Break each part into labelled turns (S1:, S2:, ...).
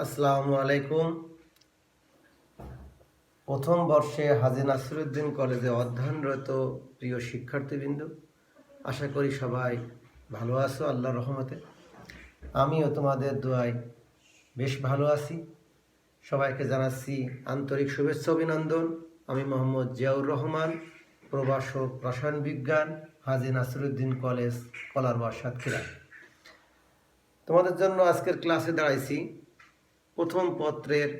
S1: আসসালামু আলাইকুম। প্রথম বর্ষে হাজী নাসিরউদ্দিন কলেজে অধ্যয়নরত প্রিয় শিক্ষার্থীবৃন্দ, আশা করি সবাই ভালো আছো আল্লাহর রহমতে। আমিও তোমাদের দোয়ায় বেশ ভালো আছি। সবাইকে জানাচ্ছি আন্তরিক শুভেচ্ছা অভিনন্দন। আমি মোহাম্মদ জিয়াউর রহমান, প্রভাষক রসায়ন বিজ্ঞান, হাজী নাসিরউদ্দিন কলেজ, কলারওয়া, সাতক্ষীরা। তোমাদের জন্য আজকের ক্লাসে দাঁড়াইছি প্রথম পত্রের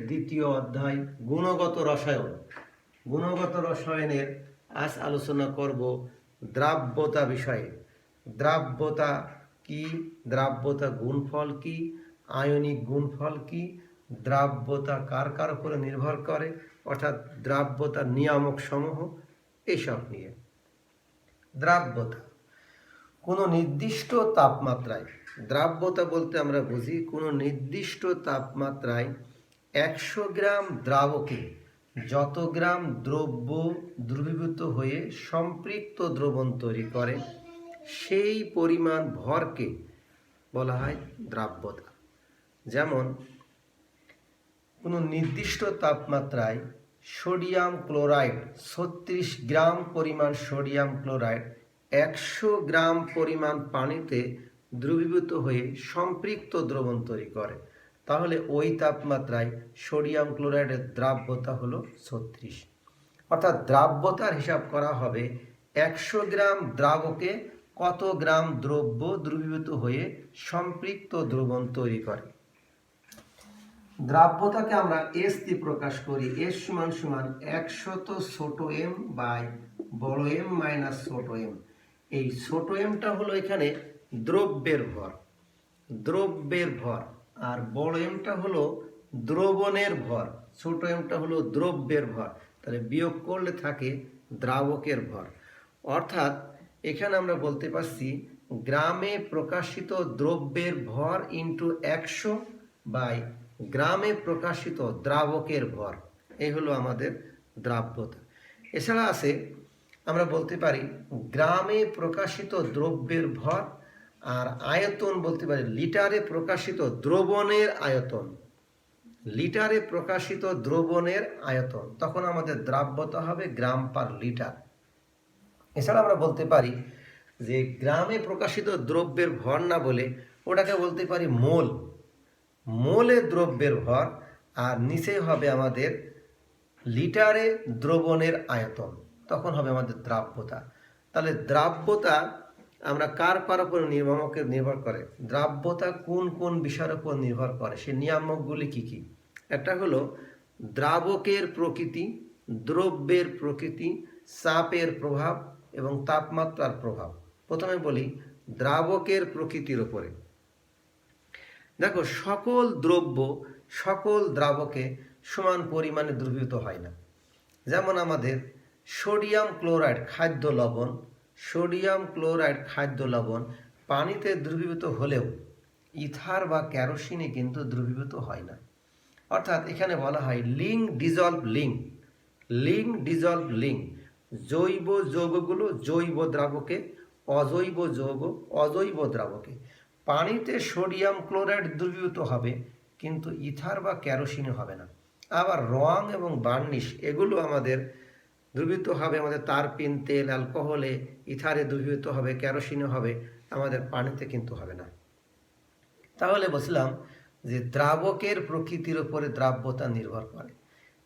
S1: দ্বিতীয় অধ্যায় গুণগত রসায়ন। গুণগত রসায়নের আজ আলোচনা করব দ্রাব্যতা বিষয়ে। দ্রাব্যতা কি, দ্রাব্যতা গুণফল কি, আয়নিক গুণফল কি, দ্রাব্যতা কার কার উপরে নির্ভর করে, অর্থাৎ দ্রাব্যতার নিয়ামক সমূহ, এইসব নিয়ে। দ্রাব্যতা কোনো নির্দিষ্ট তাপমাত্রায়, দ্রাব্যতা বলতে আমরা বুঝি কোনো নির্দিষ্ট তাপমাত্রায় 100 গ্রাম দ্রাবকে যত গ্রাম দ্রব্য দ্রবীভূত হয়ে সম্পৃক্ত দ্রবণ তৈরি করে সেই পরিমাণ ভরকে বলা হয় দ্রাব্যতা। যেমন কোনো নির্দিষ্ট তাপমাত্রায় সোডিয়াম ক্লোরাইড 36 গ্রাম পরিমাণ সোডিয়াম ক্লোরাইড 100 গ্রাম পরিমাণ পানিতে দ্রবীভূত হয়ে সম্পৃক্ত দ্রবণ তৈরি করে, তাহলে ওই তাপমাত্রায় সোডিয়াম ক্লোরাইডের দ্রাব্যতা হলো 36। অর্থাৎ দ্রাব্যতার হিসাব করা হবে 100 গ্রাম দ্রাবকে কত গ্রাম দ্রব্য দ্রবীভূত হয়ে সম্পৃক্ত দ্রবণ তৈরি করে। দ্রাব্যতাকে আমরা এস দিয়ে প্রকাশ করি। এস সমান সমান 100 ছোট এম বাই বড় এম মাইনাস ছোট এম। এই ছোট এমটা হলো এখানে দ্রব্যের ভর, আর বড় এমটা হলো দ্রবণের ভর, ছোট এমটা হলো দ্রব্যের ভর। তাহলে বিয়োগ করলে থাকে দ্রাবকের ভর। অর্থাৎ এখানে আমরা বলতে পারছি গ্রামে প্রকাশিত দ্রব্যের ভর ইন্টু 100 বাই গ্রামে প্রকাশিত দ্রাবকের ভর, এই হলো আমাদের দ্রাব্যতা। এছাড়া আছে আমরা বলতে পারি গ্রামে প্রকাশিত দ্রব্যের ভর, আর আয়তন বলতে পারি লিটারে প্রকাশিত দ্রবণের আয়তন, লিটারে প্রকাশিত দ্রবণের আয়তন, তখন আমাদের দ্রাব্যতা হবে গ্রাম পার লিটার। এছাড়া আমরা বলতে পারি যে গ্রামে প্রকাশিত দ্রব্যের ভর না বলে ওটাকে বলতে পারি মোল, মোলে দ্রব্যের ভর, আর নিচে হবে আমাদের লিটারে দ্রবণের আয়তন, তখন হবে আমাদের দ্রাব্যতা। তাহলে দ্রাব্যতা আমরা কার কার উপর নির্ভর করে, দ্রাব্যতা কোন কোন বিষয়ের উপর নির্ভর করে, সে নিয়ামকগুলি কি কি। একটা হলো দ্রাবকের প্রকৃতি, দ্রব্যের প্রকৃতি, চাপের প্রভাব এবং তাপমাত্রার প্রভাব। প্রথমে বলি দ্রাবকের প্রকৃতির উপরে। দেখো, সকল দ্রব্য সকল দ্রাবকে সমান পরিমাণে দ্রবীভূত হয় না। যেমন আমাদের সোডিয়াম ক্লোরাইড খাদ্য লবণ পানিতে দ্রবীভূত হলেও ইথার বা কেরোসিনে কিন্তু দ্রবীভূত হয় না। অর্থাৎ এখানে বলা হয় লিঙ্ক ডিজলভ লিঙ্ক, জৈব যৌগগুলো জৈব দ্রাবকে, অজৈব যৌগ অজৈব দ্রাবকে। পানিতে সোডিয়াম ক্লোরাইড দ্রবীভূত হবে কিন্তু ইথার বা কেরোসিনে হবে না। আবার রং এবং বার্নিশ এগুলো আমাদের দ্রবীভূত হবে আমাদের তারপিন তেল, অ্যালকোহলে, ইথারে দ্রবীভূত হবে, কেরোসিনে হবে, আমাদের পানিতে কিন্তু হবে না। তাহলে বলছিলাম যে দ্রাবকের প্রকৃতির উপরে দ্রাব্যতা নির্ভর করে।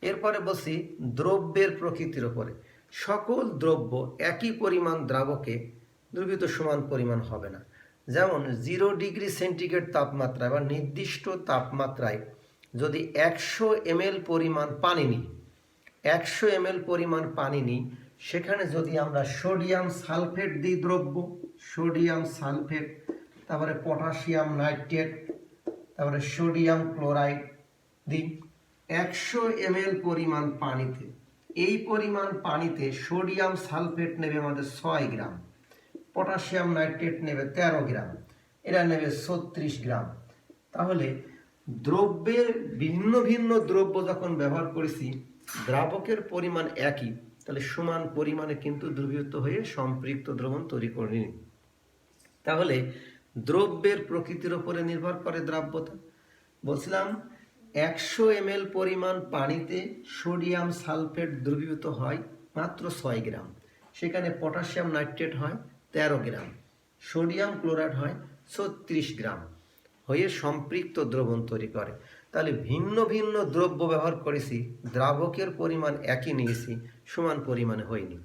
S1: এরপরে বলছি দ্রব্যের প্রকৃতির উপরে। সকল দ্রব্য একই পরিমাণ দ্রাবকে দ্রবীভূত সমান পরিমাণ হবে না। যেমন 0 ডিগ্রি সেন্টিগ্রেড তাপমাত্রায় বা নির্দিষ্ট তাপমাত্রায় যদি 100 ml পরিমাণ পানি নিই, 100 ml পরিমাণ পানি নিই, সেখানে যদি আমরা সোডিয়াম সালফেট দিই দ্রব্য, সোডিয়াম সালফেট, তারপরে পটাশিয়াম নাইট্রেট, তারপরে সোডিয়াম ক্লোরাইড দিই 100 ml পরিমাণ পানিতে, এই পরিমাণ পানিতে সোডিয়াম সালফেট নেবে আমাদের 6 গ্রাম, পটাশিয়াম নাইট্রেট নেবে 13 গ্রাম, এরা নেবে 36 গ্রাম। তাহলে দ্রব্যের ভিন্ন ভিন্ন দ্রব্য যখন ব্যবহার করেছি, দ্রাবকের পরিমাণ একই, তাহলে সমান পরিমাণে কিন্তু দ্রবীভূত হয়ে সম্পৃক্ত দ্রবণ তৈরি করে নিই। তাহলে দ্রব্যের প্রকৃতির উপরে নির্ভর করে দ্রাব্যতা। বলছিলাম 100 ml পরিমাণ পানিতে সোডিয়াম সালফেট দ্রবীভূত হয় মাত্র 6 গ্রাম, সেখানে পটাশিয়াম নাইট্রেট হয় 13 গ্রাম, সোডিয়াম ক্লোরাইড হয় 36 গ্রাম হয়ে সম্পৃক্ত দ্রবণ তৈরি করে। তাহলে ভিন্ন ভিন্ন দ্রব্য ব্যবহার করেছি, দ্রাবকের পরিমাণ একই নিয়েছি, সমান পরিমাণে হয়নি।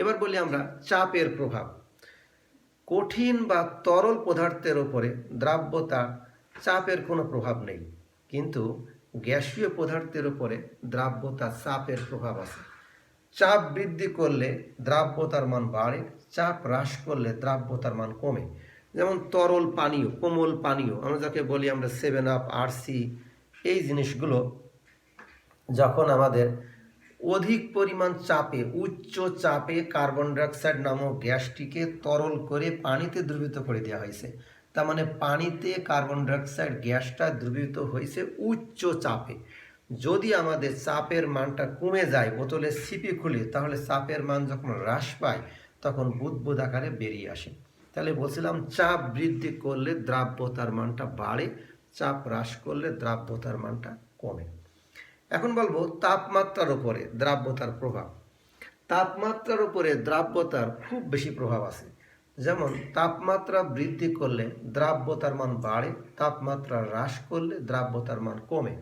S1: এবার বলি আমরা চাপের প্রভাব। কঠিন বা তরল পদার্থের ওপরে দ্রাব্যতা চাপের কোনো প্রভাব নেই, কিন্তু গ্যাসীয় পদার্থের উপরে দ্রাব্যতা চাপের প্রভাব আছে। চাপ বৃদ্ধি করলে দ্রাব্যতার মান বাড়ে, চাপ হ্রাস করলে দ্রাব্যতার মান কমে। যেমন তরল পানীয়, কোমল পানীয়, আমরা যাকে বলি আমরা 7 আপ, RC, এই জিনিসগুলো যখন আমাদের অধিক পরিমাণ চাপে, উচ্চ চাপে কার্বন ডাইঅক্সাইড নামক গ্যাসটিকে তরল করে পানিতে দ্রবীভূত করে দেওয়া হয়েছে। তার মানে পানিতে কার্বন ডাইঅক্সাইড গ্যাসটা দ্রবীভূত হয়েছে উচ্চ চাপে। যদি আমাদের চাপের মানটা কমে যায়, বোতলের ছিপি খুলে, তাহলে চাপের মান যখন হ্রাস পায় তখন বুদবুদ আকারে বেরিয়ে আসে। তাহলে বলছিলাম চাপ বৃদ্ধি করলে দ্রাব্যতার মানটা বাড়ে, চাপ হ্রাস করলে দ্রাব্যতার মানটা কমে। এখন বলবো তাপমাত্রার উপরে দ্রাব্যতার প্রভাব। তাপমাত্রার উপরে দ্রাব্যতার খুব বেশি প্রভাব আছে। যেমন তাপমাত্রা বৃদ্ধি করলে দ্রাব্যতার মান বাড়ে, তাপমাত্রা হ্রাস করলে দ্রাব্যতার মান কমে।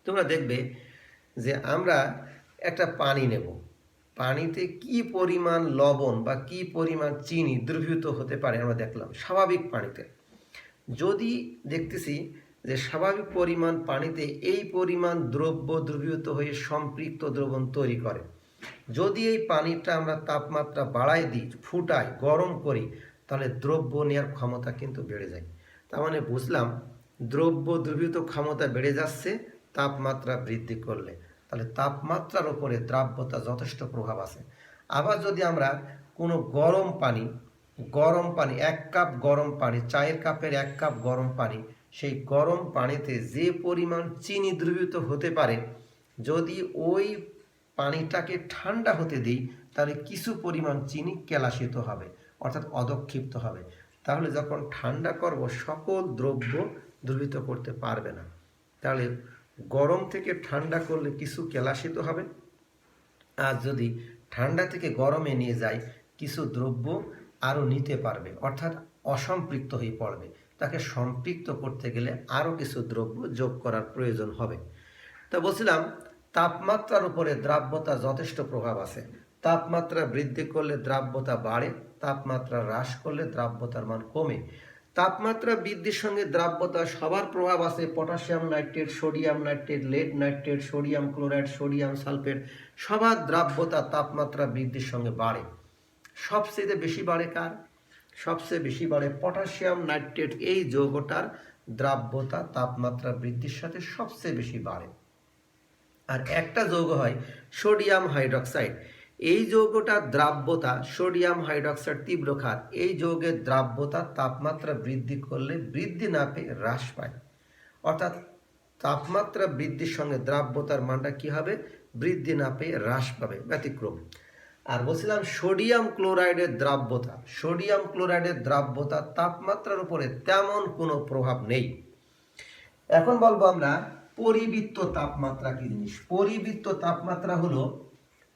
S1: তোমরা দেখবে যে আমরা একটা পানি নেব, পানিতে কি পরিমাণ লবণ বা কি পরিমাণ চিনি দ্রবীভূত হতে পারে আমরা দেখলাম স্বাভাবিক পানিতে। যদি দেখতেছি যে স্বাভাবিক পরিমাণ পানিতে এই পরিমাণ দ্রব্য দ্রবীভূত হয়ে সম্পৃক্ত দ্রবণ তৈরি করে, যদি এই পানিটা আমরা তাপমাত্রা বাড়াই দিই, ফুটাই, গরম করি, তাহলে দ্রব্য নেওয়ার ক্ষমতা কিন্তু বেড়ে যায়। তার মানে বুঝলাম দ্রব্য দ্রবীভূত ক্ষমতা বেড়ে যাচ্ছে তাপমাত্রা বৃদ্ধি করলে। তাহলে তাপমাত্রার উপরে দ্রাব্যতা যথেষ্ট প্রভাব আছে। আবার যদি আমরা কোনো গরম পানি 1 কাপ গরম পানি, চায়ের কাপের 1 কাপ গরম পানি, সেই গরম পানিতে যে পরিমাণ চিনি দ্রবীভূত হতে পারে, যদি ওই পানিটাকে ঠান্ডা হতে দিই তাহলে কিছু পরিমাণ চিনি কেলাসিত হবে, অর্থাৎ অধক্ষিপ্ত হবে। তাহলে যখন ঠান্ডা করব সকল দ্রব্য দ্রবীভূত করতে পারবে না। তাহলে গরম থেকে ঠান্ডা করলে কিছু কেলাসিত হবে, আর যদি ঠান্ডা থেকে গরমে নিয়ে যায় কিছু দ্রব্য আরও নিতে পারবে, অর্থাৎ অসম্পৃক্ত হয়ে পড়বে। তাকে সম্পৃক্ত করতে গেলে আরও কিছু দ্রব্য যোগ করার প্রয়োজন হবে। তা বলছিলাম তাপমাত্রার উপরে দ্রাব্যতা যথেষ্ট প্রভাব আছে। তাপমাত্রা বৃদ্ধি করলে দ্রাব্যতা বাড়ে, তাপমাত্রা হ্রাস করলে দ্রাব্যতার মান কমে। তাপমাত্রা বৃদ্ধির সঙ্গে দ্রাব্যতা সবার প্রভাব আছে। Potassium nitrate, sodium nitrate, lead nitrate, sodium chloride, sodium sulphate, সবার দ্রাব্যতা তাপমাত্রা বৃদ্ধির সঙ্গে বাড়ে। সবচেয়ে বেশি বাড়ে কার? সবচেয়ে বেশি বাড়ে পটাশিয়াম নাইট্রেট। এই যৌগটার দ্রাব্যতা তাপমাত্রা বৃদ্ধির সাথে সবচেয়ে বেশি বাড়ে। আর একটা যৌগ হয় সোডিয়াম হাইড্রক্সাইড। এই যৌগটার দ্রাব্যতা, সোডিয়াম হাইড্রক্সাইড তীব্র ক্ষার, এই যৌগের দ্রাব্যতা তাপমাত্রা বৃদ্ধি করলে বৃদ্ধি না পেয়ে হ্রাস পায়। অর্থাৎ তাপমাত্রা বৃদ্ধির সঙ্গে দ্রাব্যতার মানটা কি হবে? বৃদ্ধি না পেয়ে হ্রাস পাবে, ব্যতিক্রম। আর বলছিলাম সোডিয়াম ক্লোরাইডের দ্রাব্যতা। সোডিয়াম ক্লোরাইডের দ্রাব্যতা তাপমাত্রার উপরে তেমন কোনো প্রভাব নেই। এখন বলবো আমরা পরিবৃত্ত তাপমাত্রা কি জিনিস। পরিবৃত্ত তাপমাত্রা হলো,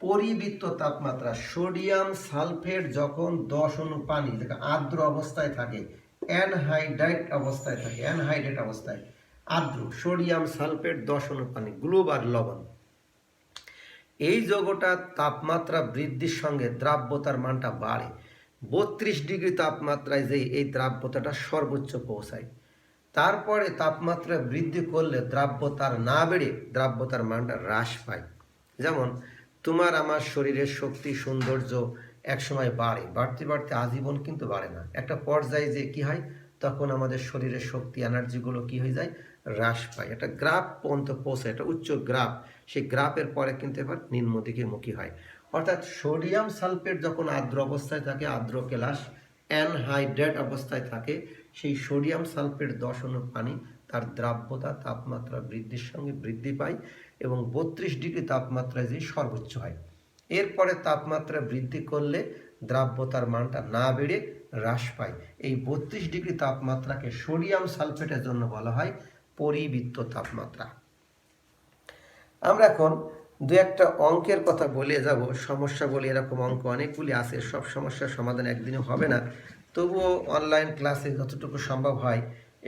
S1: পরিবৃত্ত তাপমাত্রা সোডিয়াম সালফেট যখন 10 অণু পানি, যেটা আর্দ্র অবস্থায় থাকে, অ্যানহাইড্রাইট অবস্থায় থাকে, অ্যানহাইড্রেট অবস্থায় আর্দ্র সোডিয়াম সালফেট 10 অণু পানি, গ্লুব আর লবণ, এই যৌগটার তাপমাত্রা বৃদ্ধির সঙ্গে দ্রাব্যতার মানটা বাড়ে। 32 ডিগ্রি তাপমাত্রায় যে এই দ্রাব্যতাটা সর্বোচ্চ পৌঁছায়। তারপরে তাপমাত্রা বৃদ্ধি করলে দ্রাব্যতার না বেড়ে দ্রাব্যতার মানটা হ্রাস পায়। যেমন তোমার আমার শরীরের শক্তি সৌন্দর্য একসময় বাড়ে, বাড়তে বাড়তে আজীবন কিন্তু বাড়ে না। একটা পর্যায়ে যে কি হয়, তখন আমাদের শরীরের শক্তি এনার্জিগুলো কি হয়ে যায়? হ্রাস পায়। একটা গ্রাফ পর্যন্ত পৌঁছায়, একটা উচ্চ গ্রাফ, সেই গ্রাফের পরে কিন্তু এবার নিম্ন দিকে মুখী হয়। অর্থাৎ সোডিয়াম সালফেট যখন আর্দ্র অবস্থায় থাকে, আর্দ্র কেলাস, অ্যানহাইড্রেট অবস্থায় থাকে, সেই সোডিয়াম সালফেট 10 অণু পানি তার দ্রাব্যতা তাপমাত্রা বৃদ্ধির সঙ্গে বৃদ্ধি পায় এবং 32 ডিগ্রি তাপমাত্রায় যে সর্বোচ্চ হয়। এরপরে তাপমাত্রা বৃদ্ধি করলে দ্রাব্যতার মানটা না বেড়ে হ্রাস পায়। এই 32 ডিগ্রি তাপমাত্রাকে সোডিয়াম সালফেটের জন্য বলা হয় পরিবৃত্ত তাপমাত্রা। আমরা এখন দু একটা অঙ্কের কথা বলে যাব, সমস্যা বলি, এরকম অঙ্ক অনেকগুলি আছে, সব সমস্যার সমাধান একদিনে হবে না, তবুও অনলাইন ক্লাসে যতটুকু সম্ভব হয়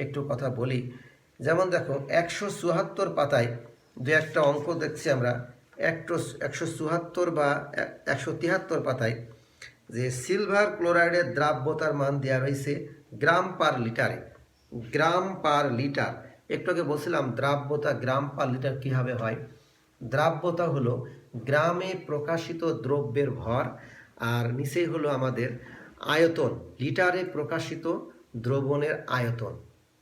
S1: একটু কথা বলি। যেমন দেখো 174 পাতায় দু একটা অঙ্ক দেখছি আমরা, 174 বা 173 পাতায় যে সিলভার ক্লোরাইডের দ্রাব্যতার মান দেওয়া রয়েছে গ্রাম পার লিটারে। গ্রাম পার লিটার, একটু আগে বলছিলাম দ্রাব্যতা গ্রাম পার লিটার কীভাবে হয়। দ্রাব্যতা হলো গ্রামে প্রকাশিত দ্রব্যের ভর, আর নিচেই হলো আমাদের আয়তন, লিটারে প্রকাশিত দ্রবণের আয়তন,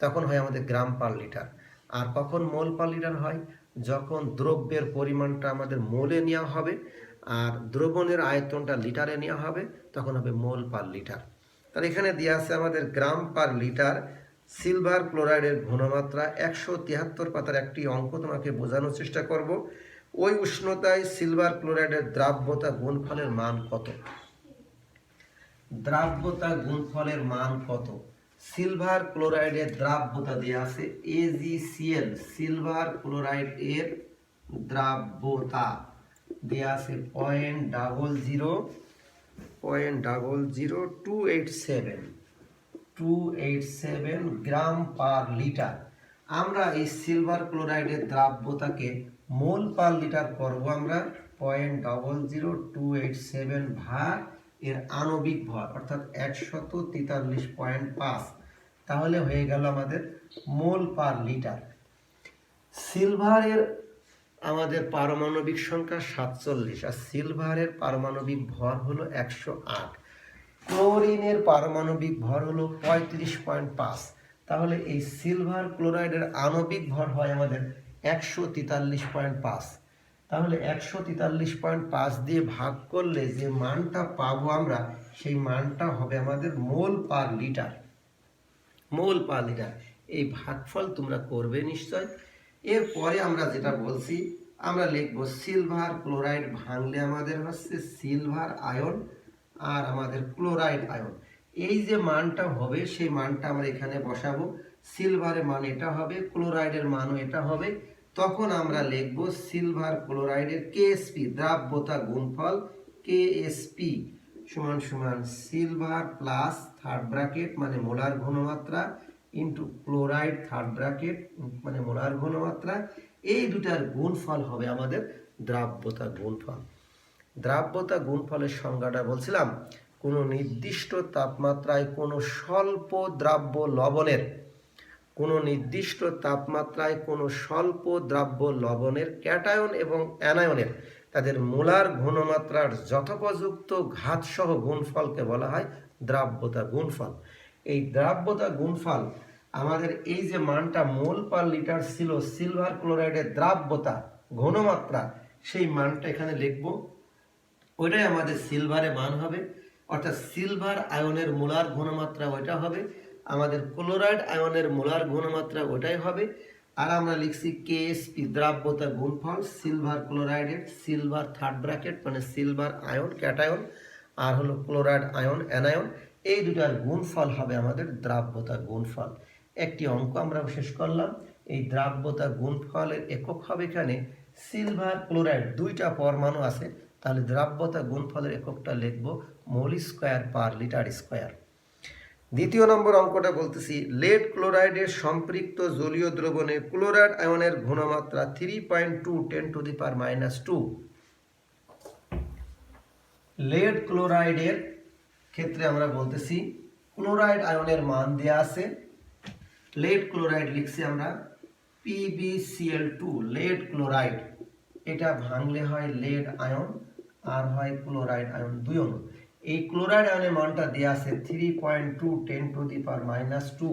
S1: তখন হয় আমাদের গ্রাম পার লিটার। আর কখন মোল পার লিটার হয়, যখন দ্রব্যের পরিমাণটা আমাদের মোলে নেওয়া হবে আর দ্রবণের আয়তনটা লিটারে নেওয়া হবে, তখন হবে মোল পার লিটার। তাহলে এখানে দেওয়া আছে আমাদের গ্রাম পার লিটার সিলভার ক্লোরাইডের ঘনমাত্রা। 173 পাতার একটি অঙ্ক তোমাকে বোঝানোর চেষ্টা করব। ওই উষ্ণতায় সিলভার ক্লোরাইডের দ্রাব্যতা গুণফলের মান কত? দ্রাব্যতা গুণফলের মান কত? সিলভার ক্লোরাইডের দ্রাব্যতা দেওয়া আছে AgCl, সিলভার ক্লোরাইড এর দ্রাব্যতা দেওয়া আছে 0.00287 গ্রাম পার লিটার। আমরা এই সিলভার ক্লোরাইডের দ্রাব্যতাকে মোল পার লিটার করব আমরা 0.00287 ভাগ এর আণবিক ভর, অর্থাৎ 143.5, তাহলে হয়ে গেল আমাদের মোল পার লিটার। সিলভারের আমাদের পারমাণবিক সংখ্যা 47 আর সিলভারের পারমাণবিক ভর হলো 108, ক্লোরিনের পারমাণবিক ভর হলো 35.5, তাহলে এই সিলভার ক্লোরাইডের আণবিক ভর হয় আমাদের 143.5। তাহলে 143.5 দিয়ে ভাগ করলে যে মানটা পাবো আমরা, সেই মানটা হবে আমাদের মোল পার লিটার। মোল পার লিটার, এই ভাগফল তোমরা করবে নিশ্চয়। এরপরে আমরা যেটা বলছি, আমরা লিখব সিলভার ক্লোরাইড ভাঙলে আমাদের হচ্ছে সিলভার আয়ন আর আমাদের ক্লোরাইড আয়ন। এই যে মানটা হবে সেই মানটা আমরা এখানে বসাবো। সিলভারের মান এটা হবে, ক্লোরাইডের মানও এটা হবে। তখন আমরা লিখব সিলভার ক্লোরাইডের KSP দ্রাব্যতা গুণফল, KSP সমান সমান সিলভার প্লাস থার্ড ব্র্যাকেট মানে মোলার ঘনমাত্রা ইন্টু ক্লোরাইড থার্ড ব্র্যাকেট মানে মোলার ঘনমাত্রা, এই দুটার গুণফল হবে আমাদের দ্রাব্যতা গুণফল। দ্রাব্যতা গুণফলের সংজ্ঞাটা বলছিলাম, কোনো নির্দিষ্ট তাপমাত্রায় কোনো স্বল্প দ্রাব্য লবণের, কোনো নির্দিষ্ট তাপমাত্রায় কোনো স্বল্প দ্রাব্য লবণের ক্যাটায়ন এবং অ্যানায়নের তাদের মোলার ঘনমাত্রার যথোপযুক্ত ঘাতসহ গুণফলকে বলা হয় দ্রাব্যতা গুণফল। এই দ্রাব্যতা গুণফল আমাদের এই যে মানটা মোল পার লিটার ছিল সিলভার ক্লোরাইডের দ্রাব্যতা ঘনমাত্রা, সেই মানটা এখানে লিখব, ওইটাই আমাদের সিলভারের মান হবে, অর্থাৎ সিলভার আয়নের মোলার ঘনমাত্রা ওইটা হবে, আমাদের ক্লোরাইড আয়নের মোলার ঘনমাত্রা ওটাই হবে। আর আমরা লিখছি KSP দ্রাব্যতা গুণফল সিলভার ক্লোরাইডের, সিলভার থার্ড ব্র্যাকেট মানে সিলভার আয়ন ক্যাটায়ন আর হলো ক্লোরাইড আয়ন অ্যানায়ন, এই দুটার গুণফল হবে আমাদের দ্রাব্যতা গুণফল। একটি অঙ্ক আমরা শেষ করলাম। এই দ্রাব্যতা গুণফলের একক হবে এখানে সিলভার ক্লোরাইড, দুইটা পরমাণু আছে, তাহলে দ্রাব্যতা গুণফলের এককটা লিখব মোল স্কয়ার পার লিটার স্কয়ার। দ্বিতীয় নম্বর অঙ্কটা বলতেছি, লেড ক্লোরাইডের সম্পৃক্ত জলীয় দ্রবণে ক্লোরাইড আয়নের ঘনমাত্রা 3.2 10⁻²। লেড ক্লোরাইডের ক্ষেত্রে আমরা বলতেছি ক্লোরাইড আয়নের মান দেয়া আছে। লেড ক্লোরাইড লিখছি আমরা PbCl2, লেড ক্লোরাইড, এটা ভাঙলে হয় লেড আয়ন আর হয় ক্লোরাইড আয়ন, দুই অণু। এই ক্লোরাইড আয়নের মানটা দেয়া আছে 3.2 10⁻²,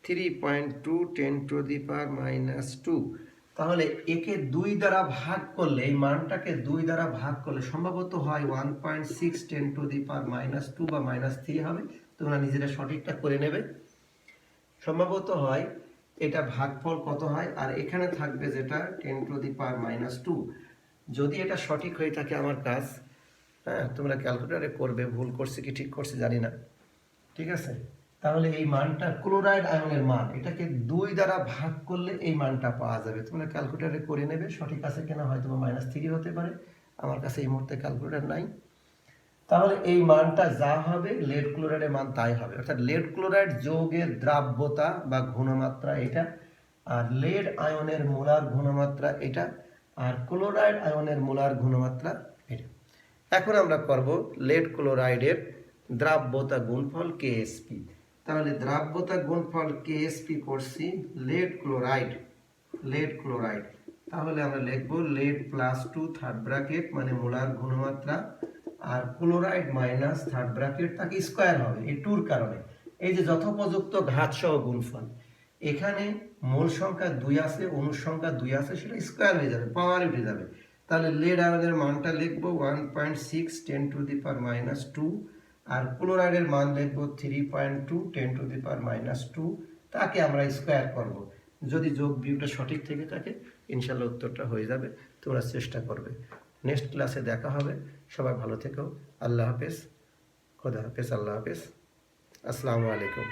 S1: 3.2 10⁻²। তাহলে একে 2 দ্বারা ভাগ করলে, এই মানটাকে 2 দ্বারা ভাগ করলে সম্ভবত হয় 1.6 10⁻² বা -3 হবে, তোমরা নিজেরা সঠিকটা করে নেবে। সম্ভবত হয় এটা ভাগফল কত হয়, আর এখানে থাকবে যেটা 10⁻²। যদি এটা সঠিক হয়ে থাকে আমার কাজ, হ্যাঁ তোমরা ক্যালকুলেটরে করবে, ভুল করছি কি ঠিক করছি জানি না। ঠিক আছে? তাহলে এই মানটা ক্লোরাইড আয়নের মান, এটাকে 2 দ্বারা ভাগ করলে এই মানটা পাওয়া যাবে। তোমরা ক্যালকুলেটরে করে নেবে, সঠিক আছে কিনা হয়তো -3 হতে পারে, আমার কাছে এই মুহূর্তে ক্যালকুলেটর নাই। তাহলে এই মানটা যা হবে লেড ক্লোরাইডের মান তাই হবে, অর্থাৎ লেড ক্লোরাইড যৌগের দ্রাব্যতা বা ঘনমাত্রা এটা, আর লেড আয়নের মোলার ঘনমাত্রা এটা, আর ক্লোরাইড আয়নের মোলার ঘনমাত্রা এটা। এখন আমরা করব লেড ক্লোরাইডের দ্রাব্যতা গুণফল কেএসপি। তাহলে দ্রাব্যতা গুণফল কেএসপি করছি লেড ক্লোরাইড, তাহলে আমরা লিখব লেড +2 থার্ড ব্র্যাকেট মানে মোলার ঘনমাত্রা, আর ক্লোরাইড মাইনাস থার্ড ব্র্যাকেট তাকে স্কয়ার হবে এই টুর কারণে, এই যে যথোপযুক্ত ঘাত সহ গুণফল। এখানে মোল সংখ্যা 2 আছে, অণুর সংখ্যা 2 আছে, সেটা স্কয়ার হয়ে যাবে, পাওয়ার উঠে যাবে। তাহলে লেড আয়নের মানটা লিখব 1.6 10⁻² 2, আর ক্লোরাইডের মান লিখব 3.2 10⁻²। তাকে আমরা স্কয়ার করব। যদি যোগ বিয়োগটা সঠিক থেকে থাকে ইনশাআল্লাহ উত্তরটা হয়ে যাবে, তোমরা চেষ্টা করবে। নেক্সট ক্লাসে দেখা হবে, সবাই ভালো থেকো, আল্লাহ হাফেজ, খোদা হাফেজ, আল্লাহ হাফেজ, আসসালামু আলাইকুম।